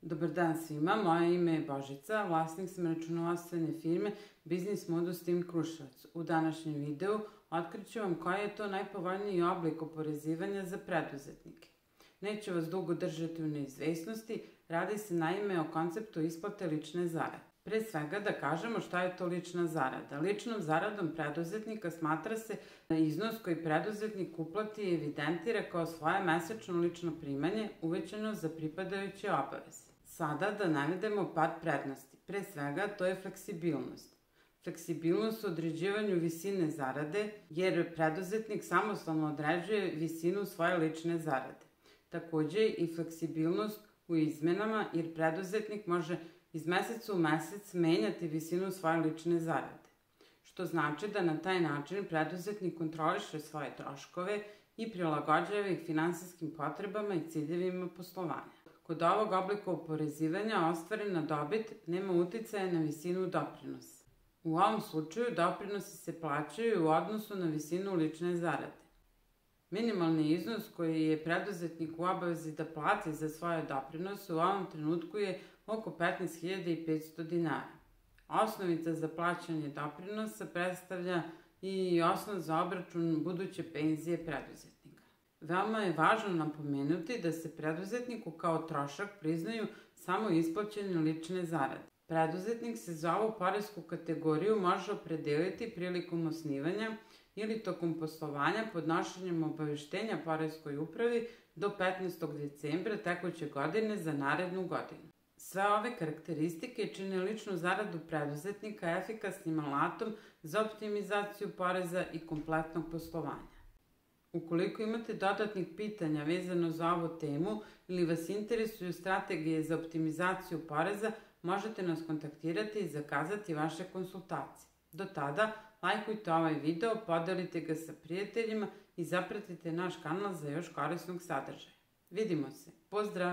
Dobar dan svima, moje ime je Božica, vlasnik sam računovodstvene firme Biznis Modus Team Kruševac. U današnjem videu otkriću vam koji je to najpovoljniji oblik oporezivanja za preduzetnike. Neću vas dugo držati u neizvesnosti, radi se naime o konceptu isplate lične zarade. Pre svega da kažemo šta je to lična zarada. Ličnom zaradom preduzetnika smatra se iznos koji preduzetnik uplati i evidentira kao svoje mesečno lično primanje uvećano za pripadajuće obaveze. Sada da navedemo par prednosti. Pre svega to je fleksibilnost. Fleksibilnost u određivanju visine zarade, jer preduzetnik samostalno određuje visinu svoje lične zarade. Takođe i fleksibilnost u izmenama, jer preduzetnik može iz meseca u mesec menjati visinu svoje lične zarade, što znači da na taj način preduzetnik kontroliše svoje troškove i prilagođava ih finansijskim potrebama i ciljevima poslovanja. Kod ovog oblika oporezivanja ostvarena dobit nema uticaja na visinu doprinosa. U ovom slučaju doprinosi se plaćaju u odnosu na visinu lične zarade. Minimalni iznos koji je preduzetnik u obavezi da plati za svoje doprinose u ovom trenutku je oko 15.500 dinara. Osnovica za plaćanje doprinosa predstavlja i osnov za obračun buduće penzije preduzetnika. Veoma je važno napomenuti da se preduzetniku kao trošak priznaju samo isplaćene lične zarade. Preduzetnik se za ovu poresku kategoriju može opredeliti prilikom osnivanja ili tokom poslovanja podnošenjem obaveštenja poreskoj upravi do 15. decembra tekuće godine za narednu godinu. Sve ove karakteristike čine ličnu zaradu preduzetnika efikasnim alatom za optimizaciju poreza i kompletnog poslovanja. Ukoliko imate dodatnih pitanja vezano za ovu temu ili vas interesuju strategije za optimizaciju poreza, možete nas kontaktirati i zakazati vaše konsultacije. Do tada, lajkujte ovaj video, podelite ga sa prijateljima i zapratite naš kanal za još korisnog sadržaja. Vidimo se. Pozdrav!